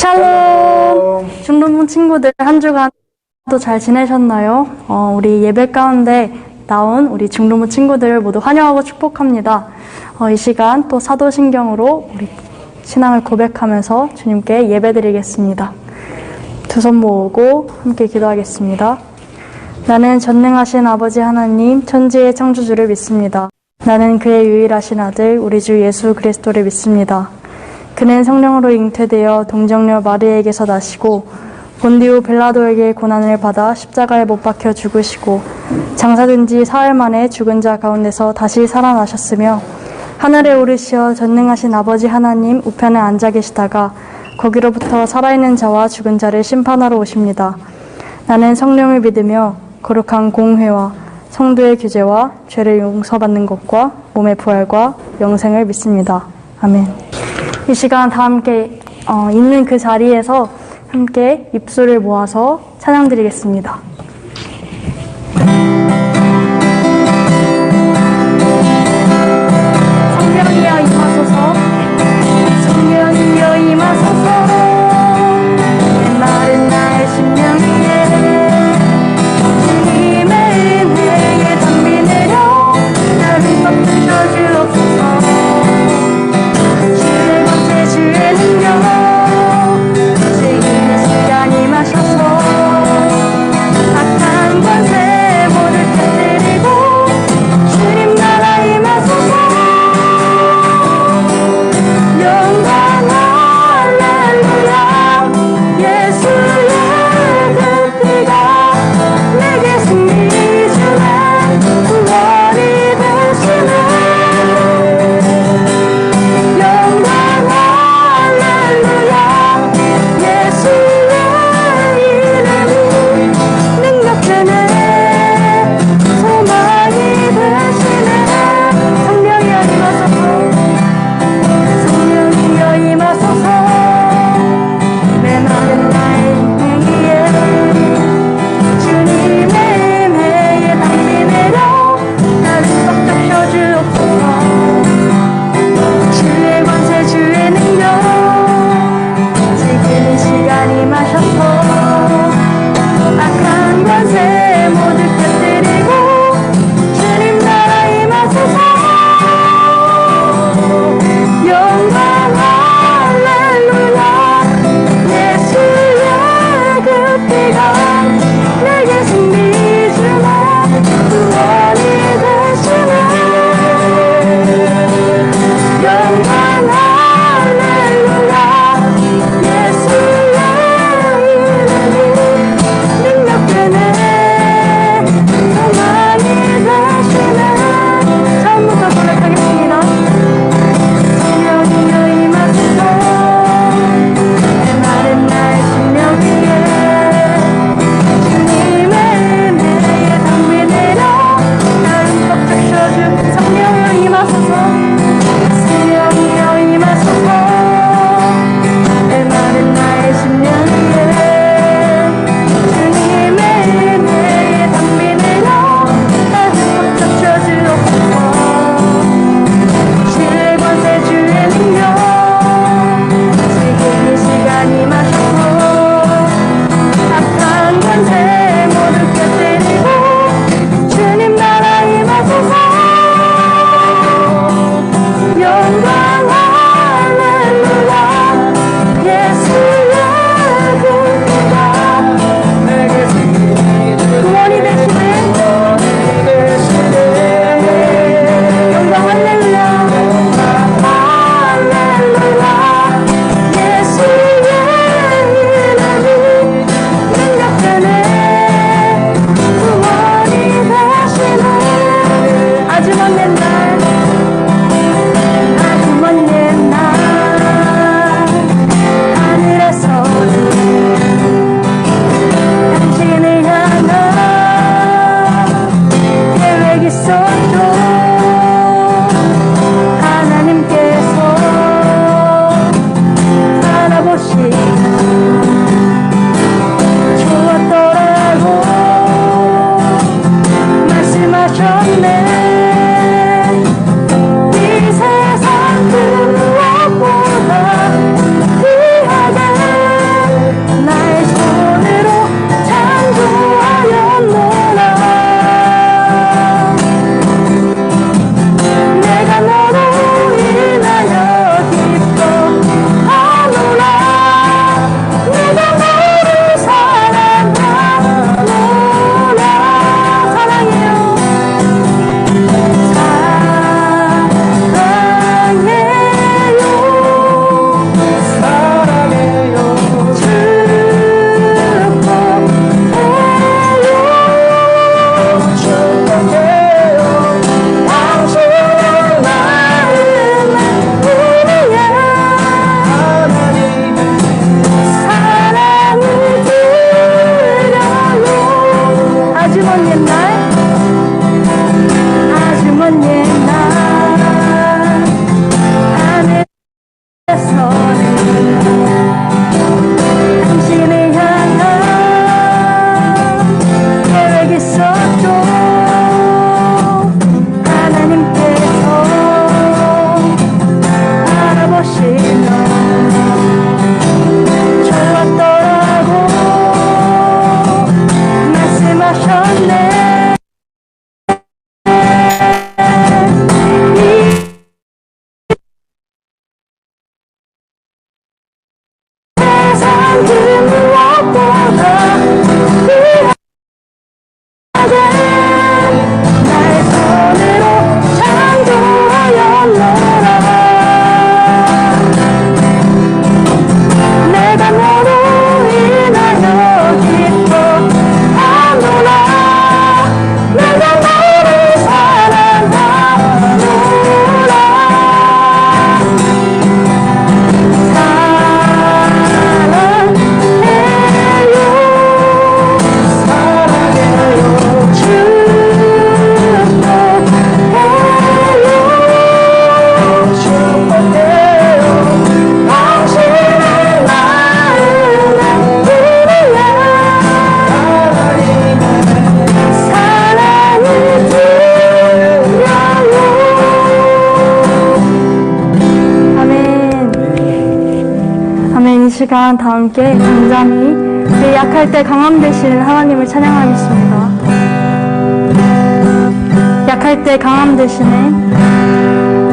샬롬! 중동문 친구들 한 주간 또 잘 지내셨나요? 우리 예배 가운데 나온 우리 중동문 친구들 모두 환영하고 축복합니다. 이 시간 또 사도신경으로 우리 신앙을 고백하면서 주님께 예배드리겠습니다. 두 손 모으고 함께 기도하겠습니다. 나는 전능하신 아버지 하나님 천지의 창조주를 믿습니다. 나는 그의 유일하신 아들 우리 주 예수 그리스도를 믿습니다. 그는 성령으로 잉태되어 동정녀 마리아에게서 나시고 본디오 빌라도에게 고난을 받아 십자가에 못 박혀 죽으시고 장사된 지 사흘 만에 죽은 자 가운데서 다시 살아나셨으며 하늘에 오르시어 전능하신 아버지 하나님 우편에 앉아 계시다가 거기로부터 살아있는 자와 죽은 자를 심판하러 오십니다. 나는 성령을 믿으며 거룩한 공회와 성도의 규제와 죄를 용서받는 것과 몸의 부활과 영생을 믿습니다. 아멘. 이 시간 다 함께 있는 그 자리에서 함께 입술을 모아서 찬양드리겠습니다. 성령이여 임하소서, 성령이여 임하소서. 메마른 나의 심령 위에 주님의 은혜에 담비 내려 나를 덮으셔 주옵소서. 주의 권세 주의 능력 주의 시간이 마셔서 시간 다 함께 잠잠히 우리 약할 때 강함 되시는 하나님을 찬양하겠습니다. 약할 때 강함 되시네.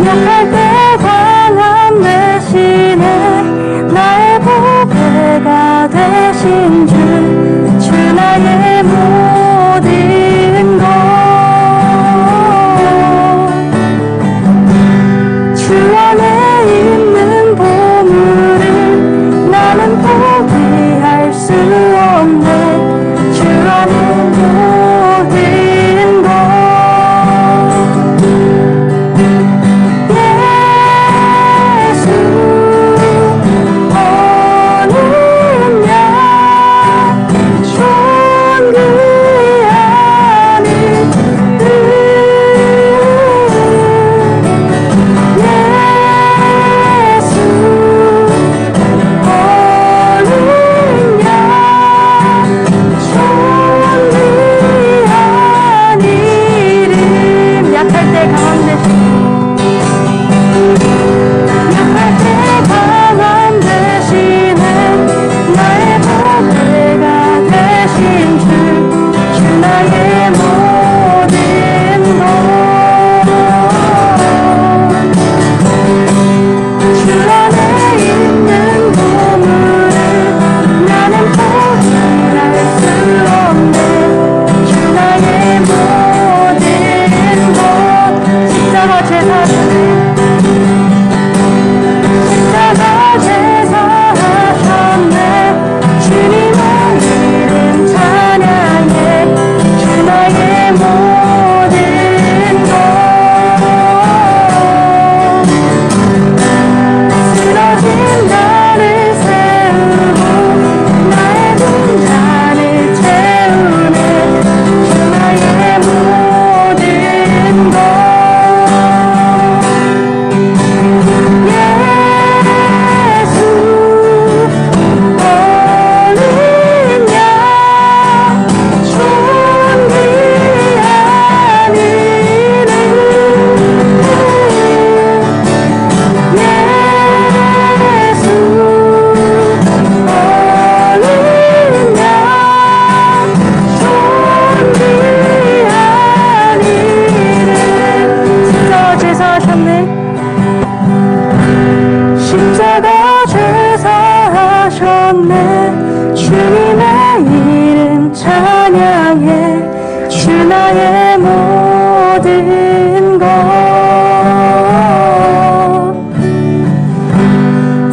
약할 때 강함 되시네. 나의 보배가 되신 주 나의 모든 것. 주 안에 있는 보물을 나는 포기할 수 없네. 주 안에 모든 것.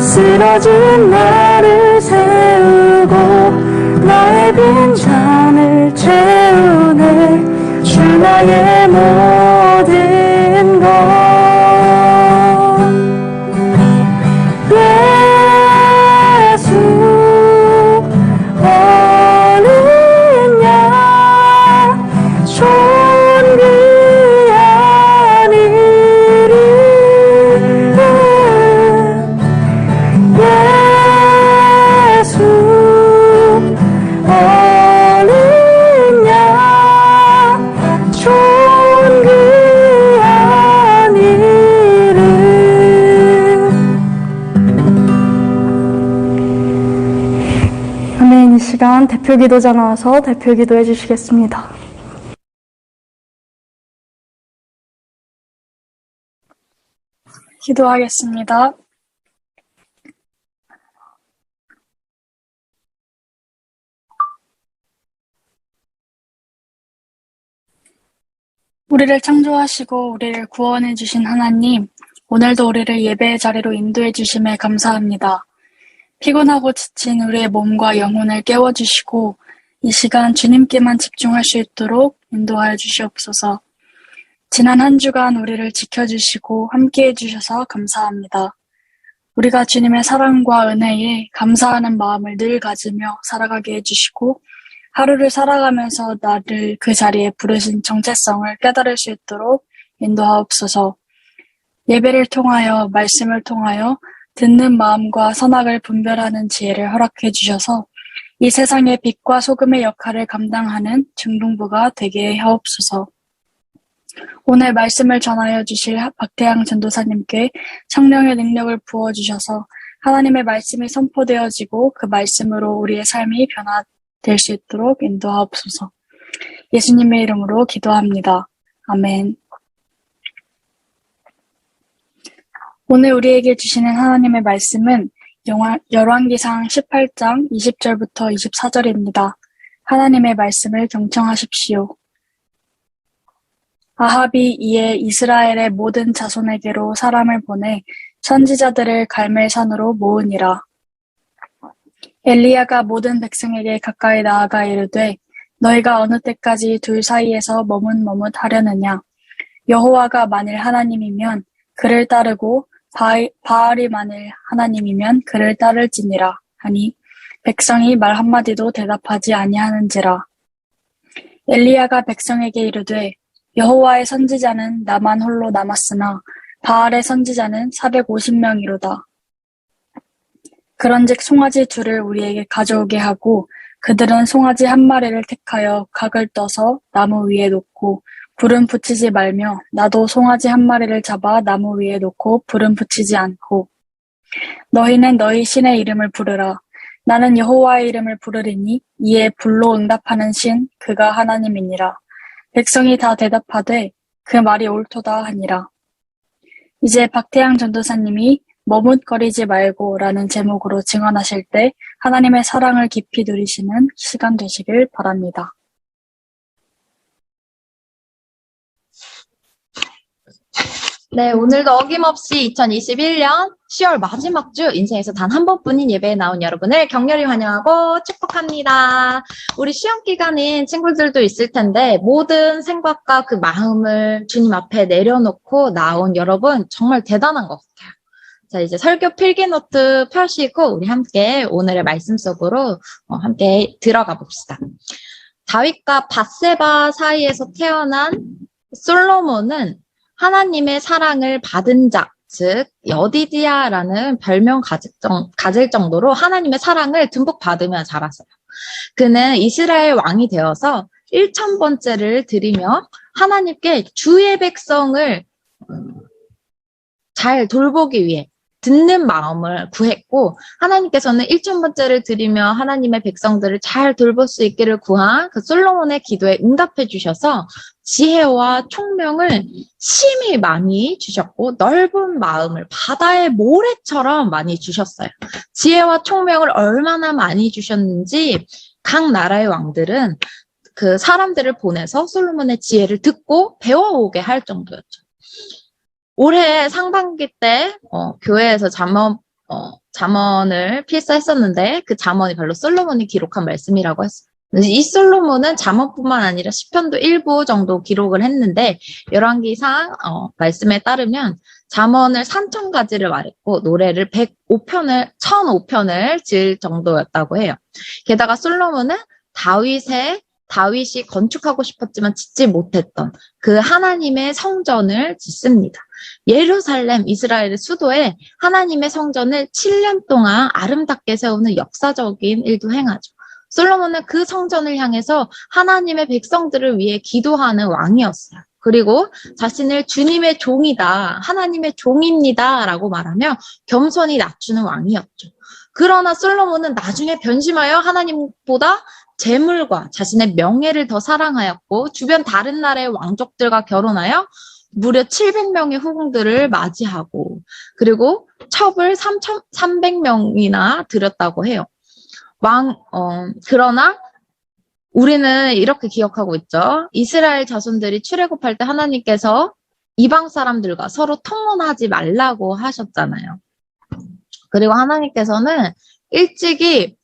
쓰러진 나를 세우고 나의 빈 잔을 채우네. 주 나의 모든 것. 예수 어린 양 존귀한 이름. 예수 어린 양 존귀한 이름. 아멘. 이 시간 대표기도자 나와서 대표기도 해주시겠습니다. 기도하겠습니다. 우리를 창조하시고 우리를 구원해 주신 하나님, 오늘도 우리를 예배의 자리로 인도해 주심에 감사합니다. 피곤하고 지친 우리의 몸과 영혼을 깨워주시고 이 시간 주님께만 집중할 수 있도록 인도하여 주시옵소서. 지난 한 주간 우리를 지켜주시고 함께해 주셔서 감사합니다. 우리가 주님의 사랑과 은혜에 감사하는 마음을 늘 가지며 살아가게 해주시고 하루를 살아가면서 나를 그 자리에 부르신 정체성을 깨달을 수 있도록 인도하옵소서. 예배를 통하여 말씀을 통하여 듣는 마음과 선악을 분별하는 지혜를 허락해 주셔서 이 세상의 빛과 소금의 역할을 감당하는 중등부가 되게 하옵소서. 오늘 말씀을 전하여 주실 박태양 전도사님께 성령의 능력을 부어주셔서 하나님의 말씀이 선포되어지고 그 말씀으로 우리의 삶이 변화될 수 있도록 인도하옵소서. 예수님의 이름으로 기도합니다. 아멘. 오늘 우리에게 주시는 하나님의 말씀은 열왕기상 18장 20절부터 24절입니다. 하나님의 말씀을 경청하십시오. 아합이 이에 이스라엘의 모든 자손에게로 사람을 보내 선지자들을 갈멜산으로 모으니라. 엘리야가 모든 백성에게 가까이 나아가 이르되 너희가 어느 때까지 둘 사이에서 머뭇머뭇하려느냐. 여호와가 만일 하나님이면 그를 따르고 바알이 만일 하나님이면 그를 따를지니라 하니 백성이 말 한마디도 대답하지 아니하는지라. 엘리야가 백성에게 이르되 여호와의 선지자는 나만 홀로 남았으나 바알의 선지자는 450명이로다. 그런즉 송아지 둘을 우리에게 가져오게 하고 그들은 송아지 한 마리를 택하여 각을 떠서 나무 위에 놓고 불은 붙이지 말며 나도 송아지 한 마리를 잡아 나무 위에 놓고 불은 붙이지 않고 너희는 너희 신의 이름을 부르라. 나는 여호와의 이름을 부르리니 이에 불로 응답하는 신 그가 하나님이니라. 백성이 다 대답하되 그 말이 옳도다 하니라. 이제 박태양 전도사님이 머뭇거리지 말고 라는 제목으로 증언하실 때 하나님의 사랑을 깊이 누리시는 시간 되시길 바랍니다. 네, 오늘도 어김없이 2021년 10월 마지막 주 인생에서 단 한 번뿐인 예배에 나온 여러분을 격렬히 환영하고 축복합니다. 우리 시험 기간인 친구들도 있을 텐데 모든 생각과 그 마음을 주님 앞에 내려놓고 나온 여러분 정말 대단한 것 같아요. 자, 이제 설교 필기노트 펴시고 우리 함께 오늘의 말씀 속으로 함께 들어가 봅시다. 다윗과 밧세바 사이에서 태어난 솔로몬은 하나님의 사랑을 받은 자, 즉 여디디아라는 별명 가질 정도로 하나님의 사랑을 듬뿍 받으며 자랐어요. 그는 이스라엘 왕이 되어서 1000번째를 드리며 하나님께 주의 백성을 잘 돌보기 위해 듣는 마음을 구했고 하나님께서는 1000번째를 드리며 하나님의 백성들을 잘 돌볼 수 있기를 구한 그 솔로몬의 기도에 응답해 주셔서 지혜와 총명을 심히 많이 주셨고 넓은 마음을 바다의 모래처럼 많이 주셨어요. 지혜와 총명을 얼마나 많이 주셨는지 각 나라의 왕들은 그 사람들을 보내서 솔로몬의 지혜를 듣고 배워오게 할 정도였죠. 올해 상반기 때 교회에서 잠언을 필사했었는데 그 잠언이 바로 솔로몬이 기록한 말씀이라고 했어요. 이 솔로몬은 잠언뿐만 아니라 시편도 일부 정도 기록을 했는데 열왕기상 말씀에 따르면 잠언을 3000가지를 말했고 노래를 1005편을 지을 정도였다고 해요. 게다가 솔로몬은 다윗이 건축하고 싶었지만 짓지 못했던 그 하나님의 성전을 짓습니다. 예루살렘, 이스라엘의 수도에 하나님의 성전을 7년 동안 아름답게 세우는 역사적인 일도 행하죠. 솔로몬은 그 성전을 향해서 하나님의 백성들을 위해 기도하는 왕이었어요. 그리고 자신을 주님의 종이다, 하나님의 종입니다 라고 말하며 겸손히 낮추는 왕이었죠. 그러나 솔로몬은 나중에 변심하여 하나님보다 재물과 자신의 명예를 더 사랑하였고 주변 다른 나라의 왕족들과 결혼하여 무려 700명의 후궁들을 맞이하고 그리고 첩을 300명이나 들였다고 해요. 그러나 우리는 이렇게 기억하고 있죠. 이스라엘 자손들이 출애굽할 때 하나님께서 이방 사람들과 서로 통혼하지 말라고 하셨잖아요. 그리고 하나님께서는 일찍이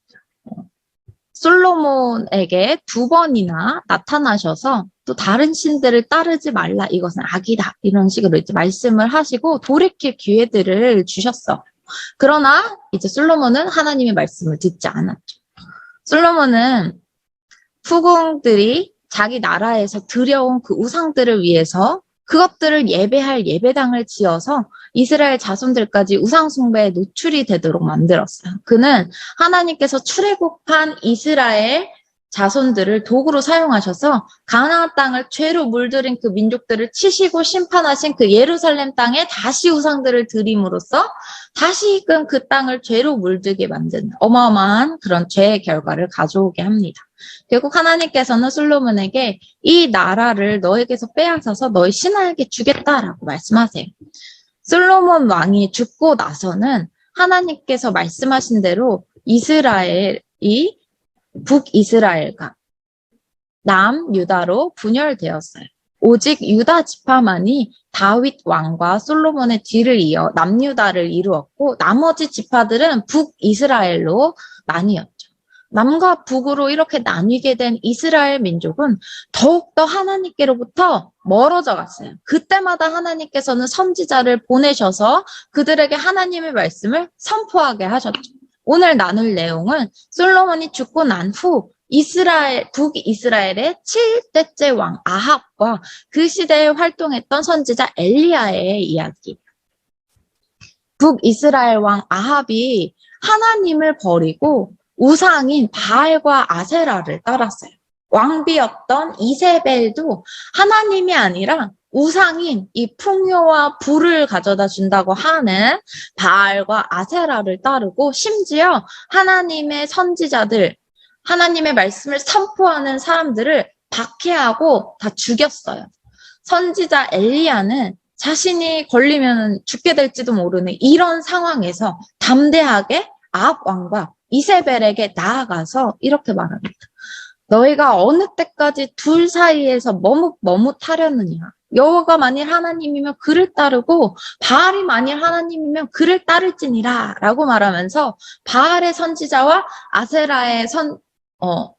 솔로몬에게 2번이나 나타나셔서 또 다른 신들을 따르지 말라, 이것은 악이다, 이런 식으로 이제 말씀을 하시고 돌이킬 기회들을 주셨어. 그러나 이제 솔로몬은 하나님의 말씀을 듣지 않았죠. 솔로몬은 후궁들이 자기 나라에서 들여온 그 우상들을 위해서 그것들을 예배할 예배당을 지어서 이스라엘 자손들까지 우상 숭배에 노출이 되도록 만들었어요. 그는 하나님께서 출애굽한 이스라엘 자손들을 도구로 사용하셔서 가나안 땅을 죄로 물들인 그 민족들을 치시고 심판하신 그 예루살렘 땅에 다시 우상들을 드림으로써 다시금 그 땅을 죄로 물들게 만드는 어마어마한 그런 죄의 결과를 가져오게 합니다. 결국 하나님께서는 솔로몬에게 이 나라를 너에게서 빼앗아서 너희 신하에게 주겠다라고 말씀하세요. 솔로몬 왕이 죽고 나서는 하나님께서 말씀하신 대로 이스라엘이 북이스라엘과 남유다로 분열되었어요. 오직 유다 지파만이 다윗 왕과 솔로몬의 뒤를 이어 남유다를 이루었고 나머지 지파들은 북이스라엘로 나뉘었죠. 남과 북으로 이렇게 나뉘게 된 이스라엘 민족은 더욱더 하나님께로부터 멀어져 갔어요. 그때마다 하나님께서는 선지자를 보내셔서 그들에게 하나님의 말씀을 선포하게 하셨죠. 오늘 나눌 내용은 솔로몬이 죽고 난 후 북이스라엘의 7대째 왕 아합과 그 시대에 활동했던 선지자 엘리야의 이야기. 북이스라엘 왕 아합이 하나님을 버리고 우상인 바알과 아세라를 따랐어요. 왕비였던 이세벨도 하나님이 아니라 우상인 이 풍요와 부를 가져다 준다고 하는 바알과 아세라를 따르고 심지어 하나님의 선지자들, 하나님의 말씀을 선포하는 사람들을 박해하고 다 죽였어요. 선지자 엘리야는 자신이 걸리면 죽게 될지도 모르는 이런 상황에서 담대하게 아합 왕과 이세벨에게 나아가서 이렇게 말합니다. 너희가 어느 때까지 둘 사이에서 머뭇하려느냐. 여호와가 만일 하나님이면 그를 따르고 바알이 만일 하나님이면 그를 따를지니라 라고 말하면서 바알의 선지자와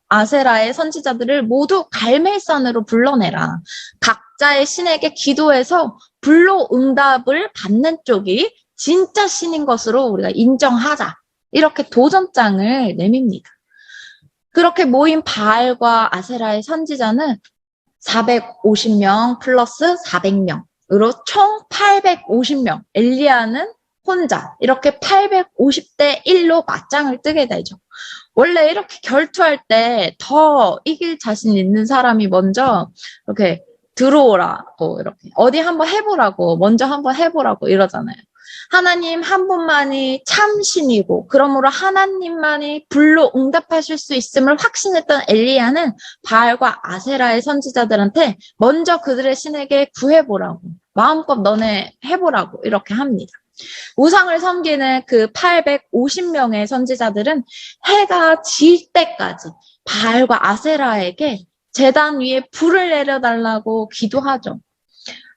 아세라의 선지자들을 모두 갈멜산으로 불러내라. 각자의 신에게 기도해서 불로 응답을 받는 쪽이 진짜 신인 것으로 우리가 인정하자. 이렇게 도전장을 내밉니다. 그렇게 모인 바알과 아세라의 선지자는 450명 플러스 400명으로 총 850명. 엘리야는 혼자 이렇게 850대 1로 맞짱을 뜨게 되죠. 원래 이렇게 결투할 때 더 이길 자신 있는 사람이 먼저 이렇게 들어오라고 이렇게 어디 한번 해보라고 먼저 한번 해보라고 이러잖아요. 하나님 한 분만이 참신이고 그러므로 하나님만이 불로 응답하실 수 있음을 확신했던 엘리야는 바알과 아세라의 선지자들한테 먼저 그들의 신에게 구해보라고 마음껏 너네 해보라고 이렇게 합니다. 우상을 섬기는 그 850명의 선지자들은 해가 질 때까지 바알과 아세라에게 제단 위에 불을 내려달라고 기도하죠.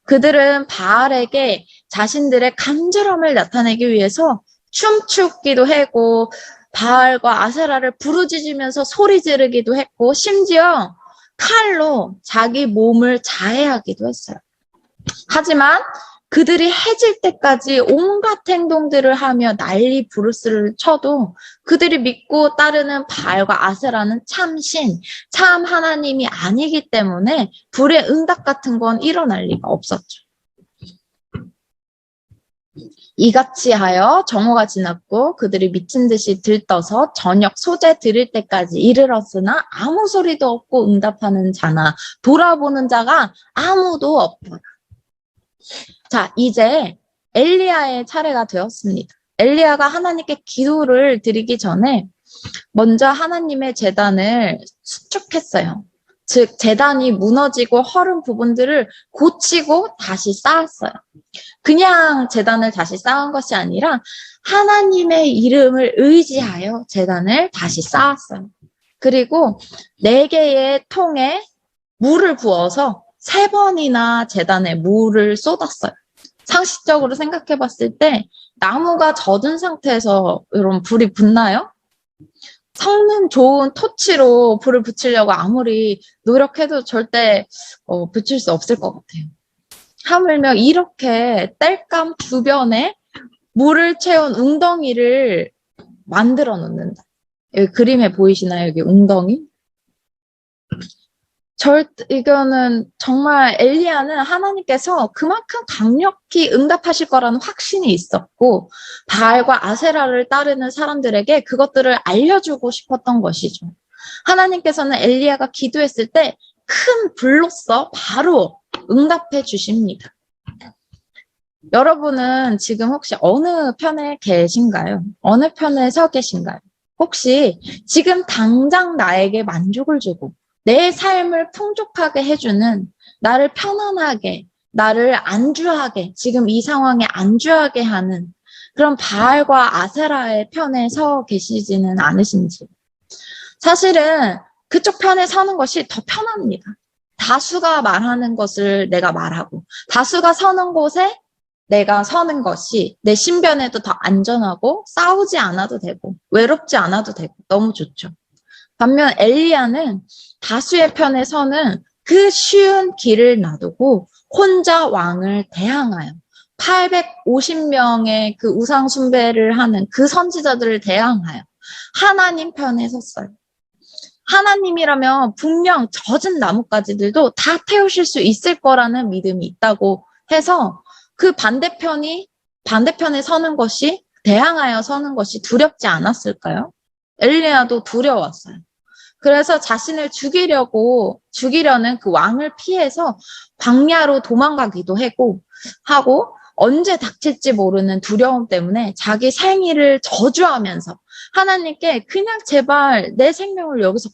그들은 바알에게 자신들의 간절함을 나타내기 위해서 춤추기도 하고 바알과 아세라를 부르짖으면서 소리 지르기도 했고 심지어 칼로 자기 몸을 자해하기도 했어요. 하지만 그들이 해질 때까지 온갖 행동들을 하며 난리 부르스를 쳐도 그들이 믿고 따르는 바알과 아세라는 참신, 참 하나님이 아니기 때문에 불의 응답 같은 건 일어날 리가 없었죠. 이같이 하여 정오가 지났고 그들이 미친 듯이 들떠서 저녁 소재 드릴 때까지 이르렀으나 아무 소리도 없고 응답하는 자나 돌아보는 자가 아무도 없더라. 자, 이제 엘리야의 차례가 되었습니다. 엘리야가 하나님께 기도를 드리기 전에 먼저 하나님의 제단을 수축했어요. 즉, 제단이 무너지고 허른 부분들을 고치고 다시 쌓았어요. 그냥 제단을 다시 쌓은 것이 아니라 하나님의 이름을 의지하여 제단을 다시 쌓았어요. 그리고 4개의 통에 물을 부어서 3번이나 제단에 물을 쏟았어요. 상식적으로 생각해 봤을 때 나무가 젖은 상태에서 이런 불이 붙나요? 성능 좋은 토치로 불을 붙이려고 아무리 노력해도 절대 붙일 수 없을 것 같아요. 하물며 이렇게 땔감 주변에 물을 채운 웅덩이를 만들어 놓는다. 여기 그림에 보이시나요? 여기 웅덩이? 이거는 정말 엘리야는 하나님께서 그만큼 강력히 응답하실 거라는 확신이 있었고 바알과 아세라를 따르는 사람들에게 그것들을 알려주고 싶었던 것이죠. 하나님께서는 엘리야가 기도했을 때 큰 불로써 바로 응답해 주십니다. 여러분은 지금 혹시 어느 편에 계신가요? 어느 편에 서 계신가요? 혹시 지금 당장 나에게 만족을 주고 내 삶을 풍족하게 해주는, 나를 편안하게, 나를 안주하게, 지금 이 상황에 안주하게 하는 그런 바알과 아세라의 편에 서 계시지는 않으신지. 사실은 그쪽 편에 서는 것이 더 편합니다. 다수가 말하는 것을 내가 말하고, 다수가 서는 곳에 내가 서는 것이 내 신변에도 더 안전하고, 싸우지 않아도 되고, 외롭지 않아도 되고, 너무 좋죠. 반면 엘리야는 다수의 편에 서는 그 쉬운 길을 놔두고 혼자 왕을 대항하여 850명의 그 우상 숭배를 하는 그 선지자들을 대항하여 하나님 편에 섰어요. 하나님이라면 분명 젖은 나뭇가지들도 다 태우실 수 있을 거라는 믿음이 있다고 해서 그 반대편에 서는 것이, 대항하여 서는 것이 두렵지 않았을까요? 엘리야도 두려웠어요. 그래서 자신을 죽이려는 그 왕을 피해서 광야로 도망가기도 하고 언제 닥칠지 모르는 두려움 때문에 자기 생일을 저주하면서 하나님께 그냥 제발 내 생명을 여기서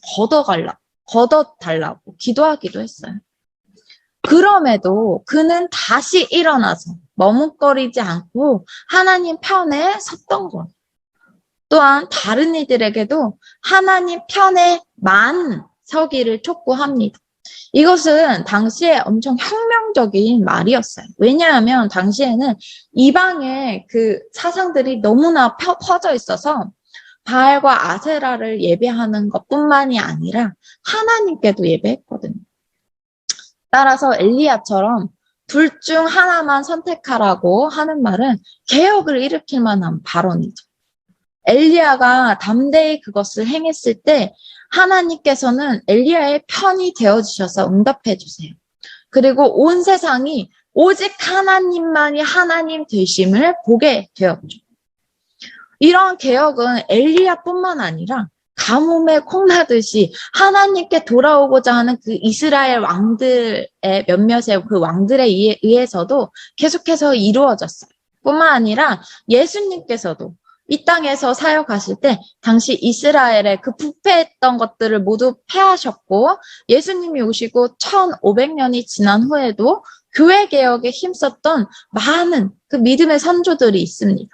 걷어달라고 기도하기도 했어요. 그럼에도 그는 다시 일어나서 머뭇거리지 않고 하나님 편에 섰던 거예요. 또한 다른 이들에게도 하나님 편에만 서기를 촉구합니다. 이것은 당시에 엄청 혁명적인 말이었어요. 왜냐하면 당시에는 이방의 그 사상들이 너무나 퍼져 있어서 바알과 아세라를 예배하는 것뿐만이 아니라 하나님께도 예배했거든요. 따라서 엘리야처럼 둘 중 하나만 선택하라고 하는 말은 개혁을 일으킬 만한 발언이죠. 엘리야가 담대히 그것을 행했을 때 하나님께서는 엘리야의 편이 되어주셔서 응답해 주세요. 그리고 온 세상이 오직 하나님만이 하나님 되심을 보게 되었죠. 이러한 개혁은 엘리야뿐만 아니라 가뭄에 콩나듯이 하나님께 돌아오고자 하는 그 이스라엘 왕들의 몇몇의 그 왕들에 의해서도 계속해서 이루어졌어요. 뿐만 아니라 예수님께서도 이 땅에서 사역하실 때 당시 이스라엘의 그 부패했던 것들을 모두 폐하셨고 예수님이 오시고 1500년이 지난 후에도 교회 개혁에 힘썼던 많은 그 믿음의 선조들이 있습니다.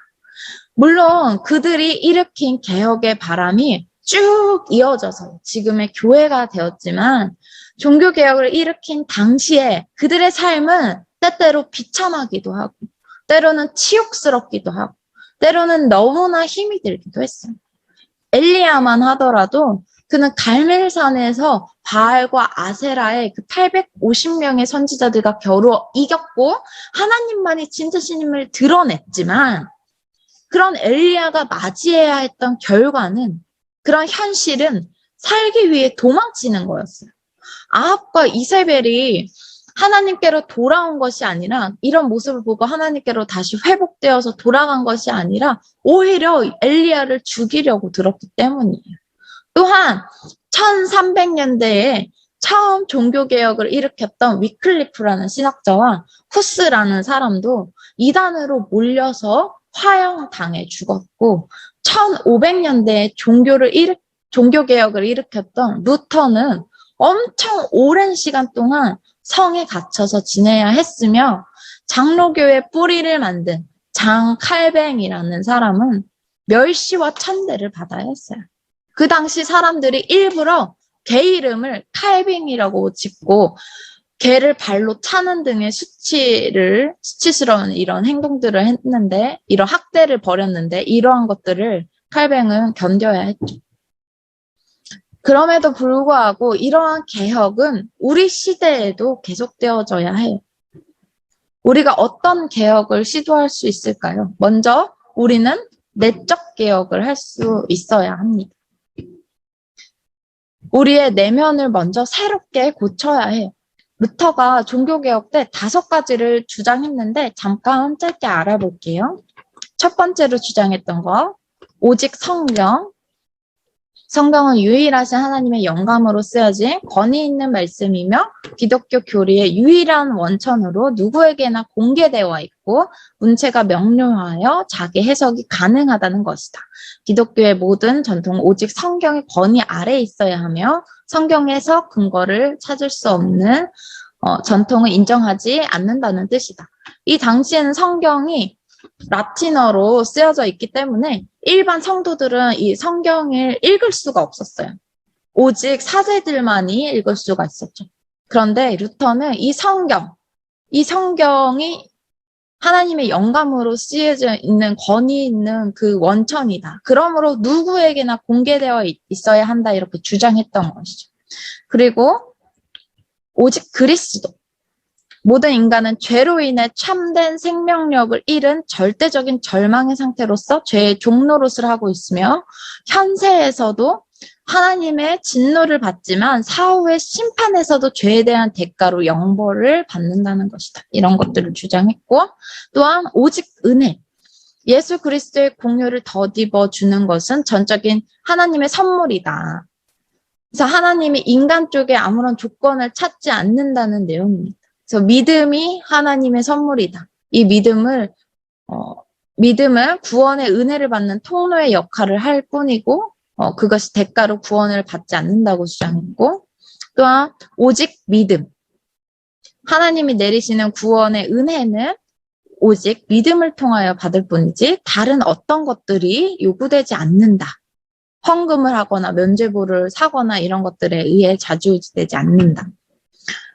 물론 그들이 일으킨 개혁의 바람이 쭉 이어져서 지금의 교회가 되었지만 종교개혁을 일으킨 당시에 그들의 삶은 때때로 비참하기도 하고 때로는 치욕스럽기도 하고 때로는 너무나 힘이 들기도 했어요. 엘리야만 하더라도 그는 갈멜산에서 바알과 아세라의 그 850명의 선지자들과 겨루 이겼고 하나님만이 진짜 신임을 드러냈지만 그런 엘리야가 맞이해야 했던 결과는, 그런 현실은 살기 위해 도망치는 거였어요. 아합과 이세벨이 하나님께로 돌아온 것이 아니라, 이런 모습을 보고 하나님께로 다시 회복되어서 돌아간 것이 아니라 오히려 엘리야를 죽이려고 들었기 때문이에요. 또한 1300년대에 처음 종교개혁을 일으켰던 위클리프라는 신학자와 후스라는 사람도 이단으로 몰려서 화형당해 죽었고 1500년대에 종교개혁을 일으켰던 루터는 엄청 오랜 시간 동안 성에 갇혀서 지내야 했으며 장로교의 뿌리를 만든 장 칼뱅이라는 사람은 멸시와 천대를 받아야 했어요. 그 당시 사람들이 일부러 개 이름을 칼뱅이라고 짓고 개를 발로 차는 등의 수치스러운 이런 행동들을 했는데, 이런 학대를 벌였는데 이러한 것들을 칼뱅은 견뎌야 했죠. 그럼에도 불구하고 이러한 개혁은 우리 시대에도 계속되어져야 해요. 우리가 어떤 개혁을 시도할 수 있을까요? 먼저 우리는 내적 개혁을 할 수 있어야 합니다. 우리의 내면을 먼저 새롭게 고쳐야 해요. 루터가 종교개혁 때 5가지를 주장했는데 잠깐 짧게 알아볼게요. 첫 번째로 주장했던 거, 오직 성령. 성경은 유일하신 하나님의 영감으로 쓰여진 권위 있는 말씀이며 기독교 교리의 유일한 원천으로 누구에게나 공개되어 있고 문체가 명료하여 자기 해석이 가능하다는 것이다. 기독교의 모든 전통은 오직 성경의 권위 아래에 있어야 하며 성경에서 근거를 찾을 수 없는 전통을 인정하지 않는다는 뜻이다. 이 당시에는 성경이 라틴어로 쓰여져 있기 때문에 일반 성도들은 이 성경을 읽을 수가 없었어요. 오직 사제들만이 읽을 수가 있었죠. 그런데 루터는 이 성경이 하나님의 영감으로 쓰여져 있는 권위 있는 그 원천이다. 그러므로 누구에게나 공개되어 있어야 한다 이렇게 주장했던 것이죠. 그리고 오직 그리스도. 모든 인간은 죄로 인해 참된 생명력을 잃은 절대적인 절망의 상태로서 죄의 종노릇을 하고 있으며 현세에서도 하나님의 진노를 받지만 사후의 심판에서도 죄에 대한 대가로 영벌을 받는다는 것이다. 이런 것들을 주장했고 또한 오직 은혜. 예수 그리스도의 공효를 덧입어 주는 것은 전적인 하나님의 선물이다. 그래서 하나님이 인간 쪽에 아무런 조건을 찾지 않는다는 내용입니다. 그래서 믿음이 하나님의 선물이다. 이 믿음은 구원의 은혜를 받는 통로의 역할을 할 뿐이고 그것이 대가로 구원을 받지 않는다고 주장했고 또한 오직 믿음. 하나님이 내리시는 구원의 은혜는 오직 믿음을 통하여 받을 뿐이지 다른 어떤 것들이 요구되지 않는다. 헌금을 하거나 면죄부를 사거나 이런 것들에 의해 좌지우지되지 않는다.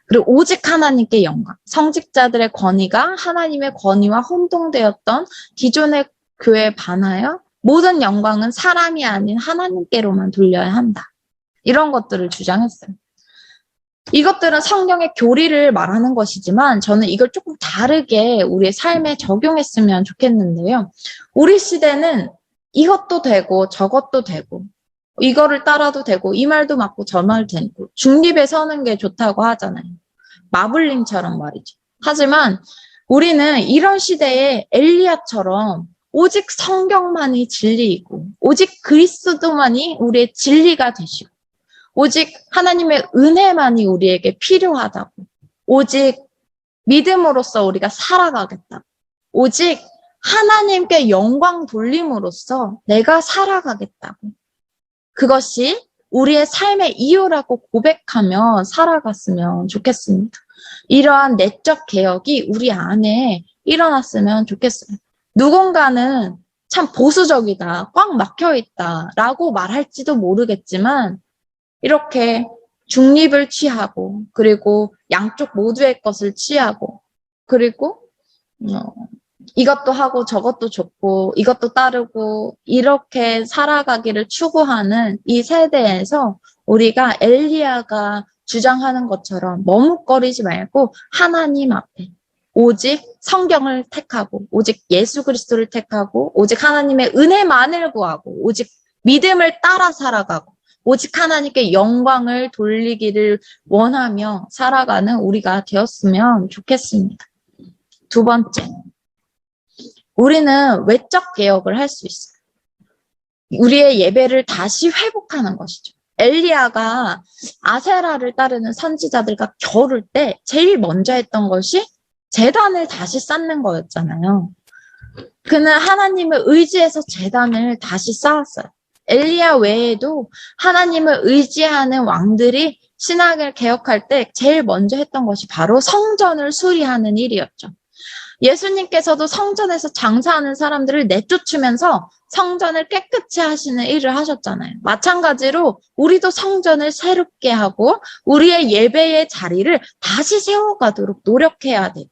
그리고 오직 하나님께 영광. 성직자들의 권위가 하나님의 권위와 혼동되었던 기존의 교회에 반하여 모든 영광은 사람이 아닌 하나님께로만 돌려야 한다. 이런 것들을 주장했어요. 이것들은 성경의 교리를 말하는 것이지만 저는 이걸 조금 다르게 우리의 삶에 적용했으면 좋겠는데요. 우리 시대는 이것도 되고 저것도 되고 이거를 따라도 되고 이 말도 맞고 저 말도 되고 중립에 서는 게 좋다고 하잖아요. 마블링처럼 말이죠. 하지만 우리는 이런 시대에 엘리야처럼 오직 성경만이 진리이고 오직 그리스도만이 우리의 진리가 되시고 오직 하나님의 은혜만이 우리에게 필요하다고 오직 믿음으로써 우리가 살아가겠다고 오직 하나님께 영광 돌림으로써 내가 살아가겠다고 그것이 우리의 삶의 이유라고 고백하며 살아갔으면 좋겠습니다. 이러한 내적 개혁이 우리 안에 일어났으면 좋겠어요. 누군가는 참 보수적이다, 꽉 막혀있다 라고 말할지도 모르겠지만 이렇게 중립을 취하고 그리고 양쪽 모두의 것을 취하고 그리고 이것도 하고 저것도 좋고 이것도 따르고 이렇게 살아가기를 추구하는 이 세대에서 우리가 엘리야가 주장하는 것처럼 머뭇거리지 말고 하나님 앞에 오직 성경을 택하고 오직 예수 그리스도를 택하고 오직 하나님의 은혜만을 구하고 오직 믿음을 따라 살아가고 오직 하나님께 영광을 돌리기를 원하며 살아가는 우리가 되었으면 좋겠습니다. 두 번째. 우리는 외적 개혁을 할 수 있어요. 우리의 예배를 다시 회복하는 것이죠. 엘리야가 아세라를 따르는 선지자들과 겨룰 때 제일 먼저 했던 것이 제단을 다시 쌓는 거였잖아요. 그는 하나님을 의지해서 제단을 다시 쌓았어요. 엘리야 외에도 하나님을 의지하는 왕들이 신학을 개혁할 때 제일 먼저 했던 것이 바로 성전을 수리하는 일이었죠. 예수님께서도 성전에서 장사하는 사람들을 내쫓으면서 성전을 깨끗이 하시는 일을 하셨잖아요. 마찬가지로 우리도 성전을 새롭게 하고 우리의 예배의 자리를 다시 세워가도록 노력해야 돼요.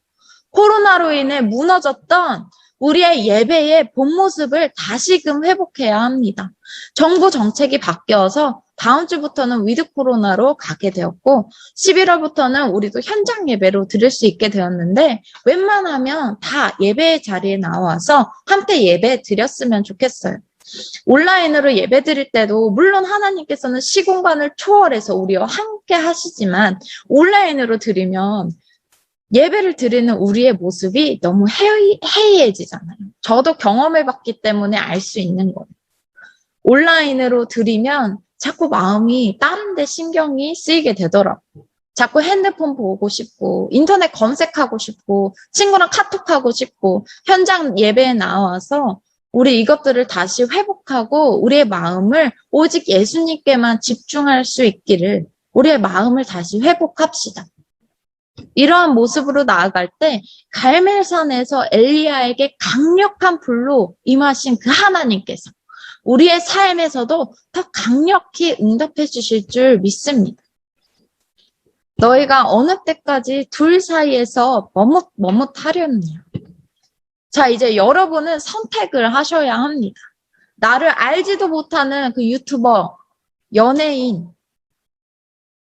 코로나로 인해 무너졌던 우리의 예배의 본 모습을 다시금 회복해야 합니다. 정부 정책이 바뀌어서 다음 주부터는 위드 코로나로 가게 되었고 11월부터는 우리도 현장 예배로 드릴 수 있게 되었는데 웬만하면 다 예배의 자리에 나와서 함께 예배 드렸으면 좋겠어요. 온라인으로 예배 드릴 때도 물론 하나님께서는 시공간을 초월해서 우리와 함께 하시지만 온라인으로 드리면 예배를 드리는 우리의 모습이 너무 해이해지잖아요. 저도 경험해봤기 때문에 알 수 있는 거예요. 온라인으로 드리면 자꾸 마음이 다른 데 신경이 쓰이게 되더라고요. 자꾸 핸드폰 보고 싶고, 인터넷 검색하고 싶고, 친구랑 카톡하고 싶고, 현장 예배에 나와서 우리 이것들을 다시 회복하고 우리의 마음을 오직 예수님께만 집중할 수 있기를 우리의 마음을 다시 회복합시다. 이러한 모습으로 나아갈 때 갈멜산에서 엘리야에게 강력한 불로 임하신 그 하나님께서 우리의 삶에서도 더 강력히 응답해 주실 줄 믿습니다. 너희가 어느 때까지 둘 사이에서 머뭇하려느냐. 자, 이제 여러분은 선택을 하셔야 합니다. 나를 알지도 못하는 그 유튜버, 연예인,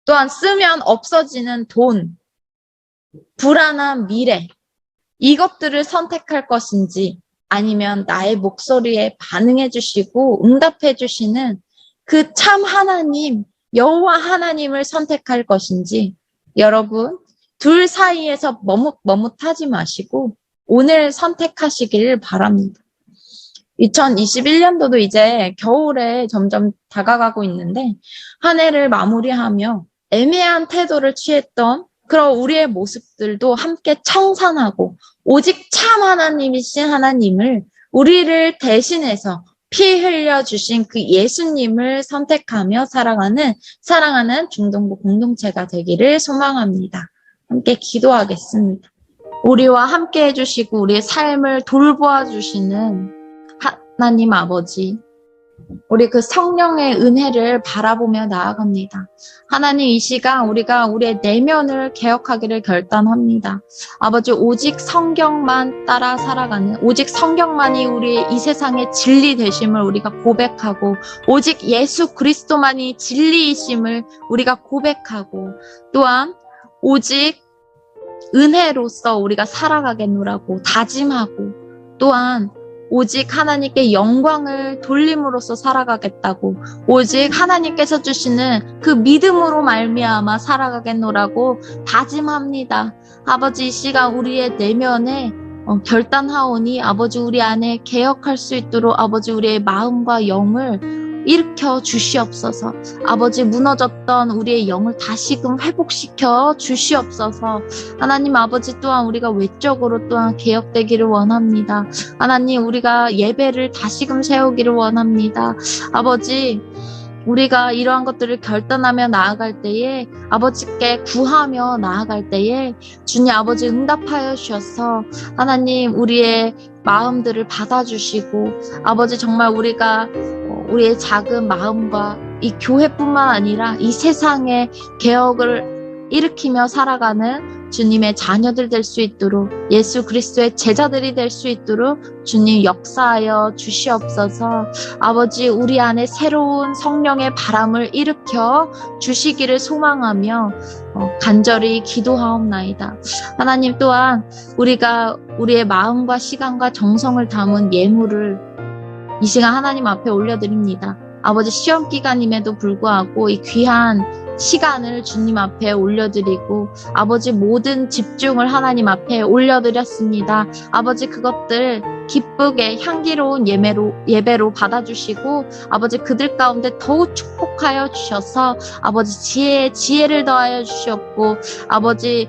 또한 쓰면 없어지는 돈, 불안한 미래, 이것들을 선택할 것인지 아니면 나의 목소리에 반응해 주시고 응답해 주시는 그 참 하나님, 여호와 하나님을 선택할 것인지 여러분 둘 사이에서 머뭇하지 마시고 오늘 선택하시길 바랍니다. 2021년도도 이제 겨울에 점점 다가가고 있는데 한 해를 마무리하며 애매한 태도를 취했던 그런 우리의 모습들도 함께 청산하고 오직 참 하나님이신 하나님을 우리를 대신해서 피 흘려주신 그 예수님을 선택하며 사랑하는 중동부 공동체가 되기를 소망합니다. 함께 기도하겠습니다. 우리와 함께 해주시고 우리의 삶을 돌보아 주시는 하나님 아버지, 우리 그 성령의 은혜를 바라보며 나아갑니다. 하나님, 이 시간 우리가 우리의 내면을 개혁하기를 결단합니다. 아버지, 오직 성경만 따라 살아가는, 오직 성경만이 우리의 이 세상의 진리 되심을 우리가 고백하고, 오직 예수 그리스도만이 진리이심을 우리가 고백하고, 또한 오직 은혜로서 우리가 살아가겠노라고 다짐하고, 또한 오직 하나님께 영광을 돌림으로써 살아가겠다고, 오직 하나님께서 주시는 그 믿음으로 말미암아 살아가겠노라고 다짐합니다. 아버지, 이 시간 우리의 내면에 결단하오니 아버지 우리 안에 개혁할 수 있도록 아버지 우리의 마음과 영을 일으켜 주시옵소서. 아버지, 무너졌던 우리의 영을 다시금 회복시켜 주시옵소서. 하나님 아버지, 또한 우리가 외적으로 또한 개혁되기를 원합니다. 하나님, 우리가 예배를 다시금 세우기를 원합니다. 아버지, 우리가 이러한 것들을 결단하며 나아갈 때에, 아버지께 구하며 나아갈 때에 주님 아버지 응답하여 주셔서 하나님 우리의 마음들을 받아주시고, 아버지 정말 우리가 우리의 작은 마음과 이 교회뿐만 아니라 이 세상의 개혁을 일으키며 살아가는 주님의 자녀들 될 수 있도록, 예수 그리스도의 제자들이 될 수 있도록 주님 역사하여 주시옵소서. 아버지, 우리 안에 새로운 성령의 바람을 일으켜 주시기를 소망하며 간절히 기도하옵나이다. 하나님, 또한 우리가 우리의 마음과 시간과 정성을 담은 예물을 이 시간 하나님 앞에 올려드립니다. 아버지, 시험 기간임에도 불구하고 이 귀한 시간을 주님 앞에 올려드리고, 아버지 모든 집중을 하나님 앞에 올려드렸습니다. 아버지, 그것들 기쁘게 향기로운 예배로 받아주시고, 아버지 그들 가운데 더욱 축복하여 주셔서 아버지 지혜를 더하여 주시옵고, 아버지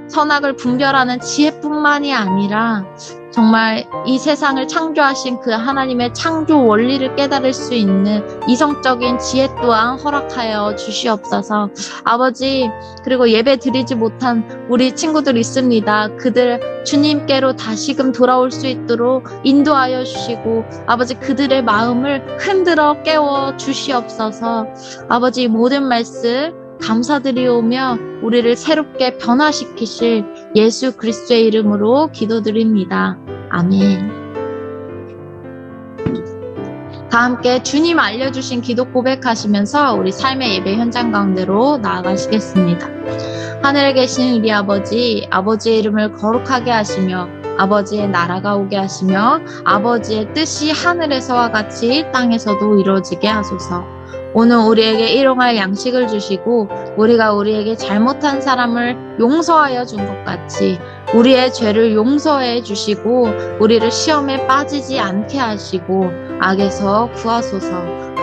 선악을 분별하는 지혜뿐만이 아니라 정말 이 세상을 창조하신 그 하나님의 창조 원리를 깨달을 수 있는 이성적인 지혜 또한 허락하여 주시옵소서. 아버지, 그리고 예배 드리지 못한 우리 친구들 있습니다. 그들 주님께로 다시금 돌아올 수 있도록 인도하여 주시고, 아버지 그들의 마음을 흔들어 깨워 주시옵소서. 아버지, 모든 말씀 감사드리오며 우리를 새롭게 변화시키실 예수 그리스도의 이름으로 기도드립니다. 아멘. 다 함께 주님 알려주신 기도 고백하시면서 우리 삶의 예배 현장 가운데로 나아가시겠습니다. 하늘에 계신 우리 아버지, 아버지의 이름을 거룩하게 하시며 아버지의 나라가 오게 하시며 아버지의 뜻이 하늘에서와 같이 땅에서도 이루어지게 하소서. 오늘 우리에게 일용할 양식을 주시고 우리가 우리에게 잘못한 사람을 용서하여 준 것 같이 우리의 죄를 용서해 주시고 우리를 시험에 빠지지 않게 하시고 악에서 구하소서.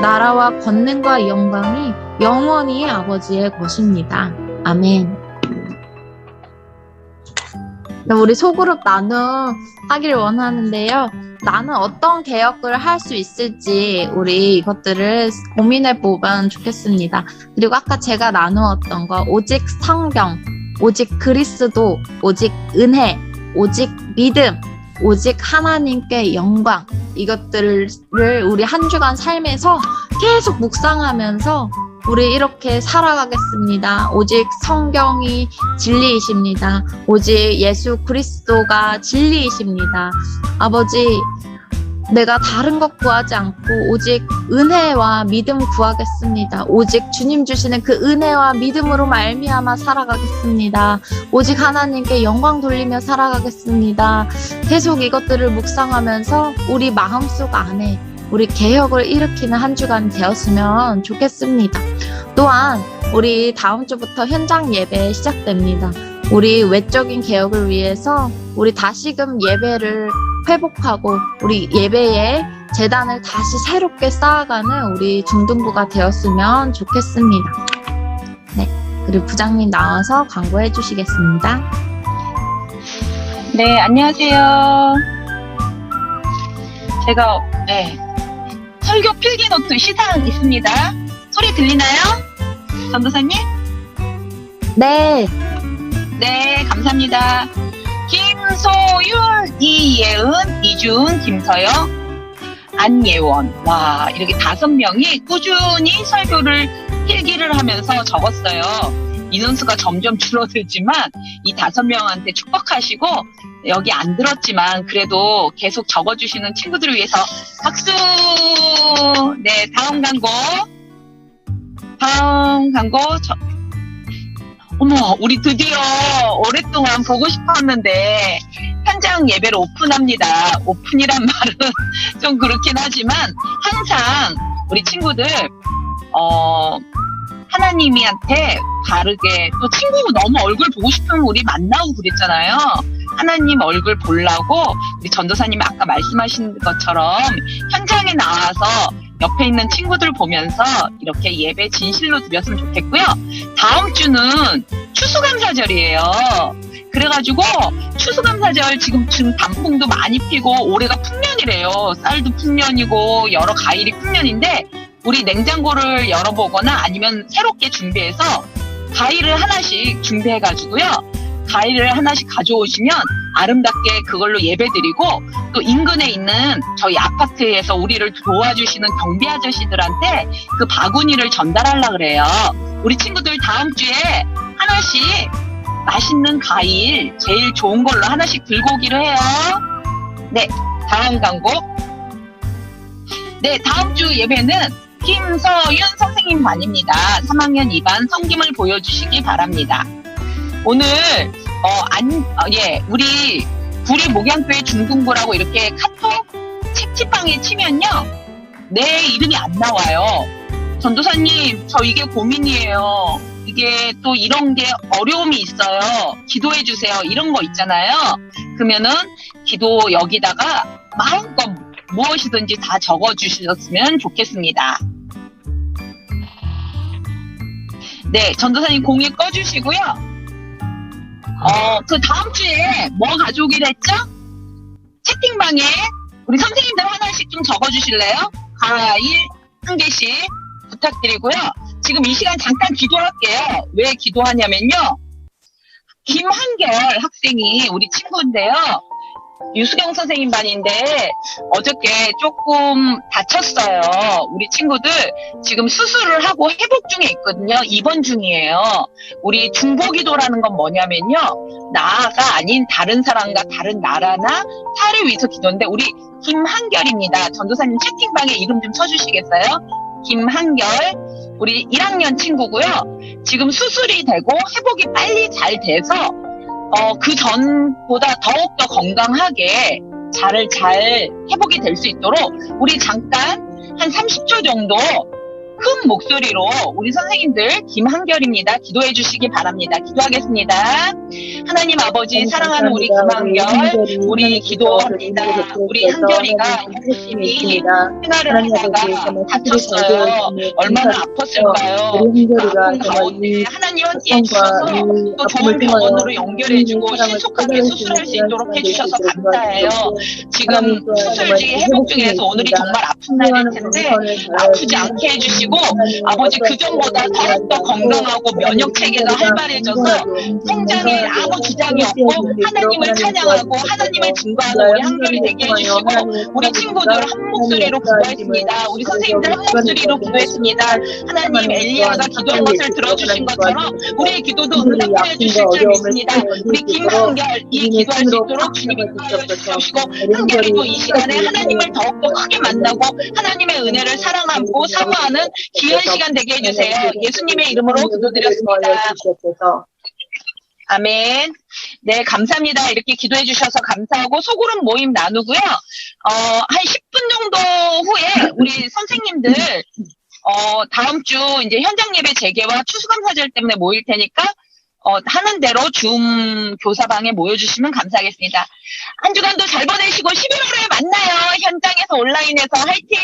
나라와 권능과 영광이 영원히 아버지의 것입니다. 아멘. 우리 소그룹 나눔 하기를 원하는데요. 나는 어떤 개혁을 할 수 있을지 우리 이것들을 고민해 보면 좋겠습니다. 그리고 아까 제가 나누었던 거 오직 성경, 오직 그리스도, 오직 은혜, 오직 믿음, 오직 하나님께 영광, 이것들을 우리 한 주간 삶에서 계속 묵상하면서 우리 이렇게 살아가겠습니다. 오직 성경이 진리이십니다. 오직 예수 그리스도가 진리이십니다. 아버지, 내가 다른 것 구하지 않고 오직 은혜와 믿음 구하겠습니다. 오직 주님 주시는 그 은혜와 믿음으로 말미암아 살아가겠습니다. 오직 하나님께 영광 돌리며 살아가겠습니다. 계속 이것들을 묵상하면서 우리 마음속 안에 우리 개혁을 일으키는 한 주간 되었으면 좋겠습니다. 또한 우리 다음 주부터 현장 예배 시작됩니다. 우리 외적인 개혁을 위해서 우리 다시금 예배를 회복하고 우리 예배의 재단을 다시 새롭게 쌓아가는 우리 중등부가 되었으면 좋겠습니다. 네, 그리고 부장님 나와서 광고해 주시겠습니다. 네, 안녕하세요. 제가 설교 필기노트 시상 있습니다. 소리 들리나요? 전도사님? 네, 네, 감사합니다. 김소윤, 이예은, 이준, 김서영, 안예원. 와, 이렇게 5명이 꾸준히 설교를 필기를 하면서 적었어요. 인원수가 점점 줄어들지만 이 5명한테 축복하시고 여기 안 들었지만 그래도 계속 적어주시는 친구들을 위해서 박수! 네, 다음 광고. 어머, 우리 드디어 오랫동안 보고 싶었는데 현장 예배를 오픈합니다. 오픈이란 말은 좀 그렇긴 하지만 항상 우리 친구들 하나님한테 다르게 또 친구 너무 얼굴 보고 싶으면 우리 만나고 그랬잖아요. 하나님 얼굴 보려고 우리 전도사님이 아까 말씀하신 것처럼 현장에 나와서 옆에 있는 친구들 보면서 이렇게 예배 진실로 드렸으면 좋겠고요. 다음 주는 추수감사절이에요. 그래가지고 추수감사절 지금 단풍도 많이 피고 올해가 풍년이래요. 쌀도 풍년이고 여러 과일이 풍년인데 우리 냉장고를 열어보거나 아니면 새롭게 준비해서 과일을 하나씩 준비해가지고요. 과일을 하나씩 가져오시면 아름답게 그걸로 예배드리고 또 인근에 있는 저희 아파트에서 우리를 도와주시는 경비 아저씨들한테 그 바구니를 전달하려고 그래요. 우리 친구들 다음 주에 하나씩 맛있는 과일 제일 좋은 걸로 하나씩 들고 오기로 해요. 네, 다음 광고. 네, 다음 주 예배는 김서윤 선생님 반입니다. 3학년 2반 성김을 보여주시기 바랍니다. 오늘 우리 구리 목양교회 중등부라고 이렇게 카톡 책지방에 치면요, 내 이름이 안 나와요. 전도사님, 저 이게 고민이에요. 이게 또 이런 게 어려움이 있어요. 기도해 주세요. 이런 거 있잖아요. 그러면은 기도 여기다가 마음껏 무엇이든지 다 적어 주셨으면 좋겠습니다. 네, 전도사님 공유 꺼주시고요. 그 다음 주에 뭐 가져오기로 했죠? 채팅방에 우리 선생님들 하나씩 좀 적어주실래요? 과일 1개씩 부탁드리고요. 지금 이 시간 잠깐 기도할게요. 왜 기도하냐면요. 김한결 학생이 우리 친구인데요. 유수경 선생님 반인데 어저께 조금 다쳤어요. 우리 친구들 지금 수술을 하고 회복 중에 있거든요. 입원 중이에요. 우리 중보기도라는 건 뭐냐면요. 나가 아닌 다른 사람과 다른 나라나 사를 위해서 기도인데 우리 김한결입니다. 전도사님 채팅방에 이름 좀 쳐주시겠어요? 김한결 우리 1학년 친구고요. 지금 수술이 되고 회복이 빨리 잘 돼서 그 전보다 더욱더 건강하게 잘 회복이 될 수 있도록 우리 잠깐 한 30초 정도 큰 목소리로 우리 선생님들 김한결입니다. 기도해 주시기 바랍니다. 기도하겠습니다. 하나님 아버지 사랑하는 우리 김한결 우리 기도합니다. 우리 한결이가 열심히 생활을 하다가 다쳤어요. 얼마나 아팠을까요? 그 아픈 가운데 하나님 함께 해주셔서 또 좋은 병원으로 연결해주고 신속하게 수술할 수 있도록 해주셔서 감사해요. 지금 수술지 회복 중에서 오늘이 정말 아픈 날일 텐데 아프지 않게 해주시고 아버지 그전보다 더 건강하고 면역체계가 활발해져서 성장에 아무 지장이 없고 하나님을 찬양하고 하나님을 증거하는 우리 한결이 되게 해주시고 우리 친구들 한 목소리로 기도했습니다. 우리 선생님들 한 목소리로 기도했습니다. 하나님 엘리야가 기도한 것을 들어주신 것처럼 우리의 기도도 응답해 주실 줄 믿습니다. 우리 김한결 이 기도할 수 있도록 주님이 도와주시고 한결이도 이 시간에 하나님을 더욱더 크게 만나고 하나님의 은혜를 사랑하고 사모하는 귀한 시간 되게 해주세요. 예수님의 이름으로 기도드렸습니다. 아멘. 네, 감사합니다. 이렇게 기도해 주셔서 감사하고 소그룹 모임 나누고요. 한 10분 정도 후에 우리 선생님들 다음 주 이제 현장 예배 재개와 추수감사절 때문에 모일 테니까 하는 대로 줌 교사방에 모여주시면 감사하겠습니다. 한 주간도 잘 보내시고 11월에 만나요. 현장에서 온라인에서 화이팅!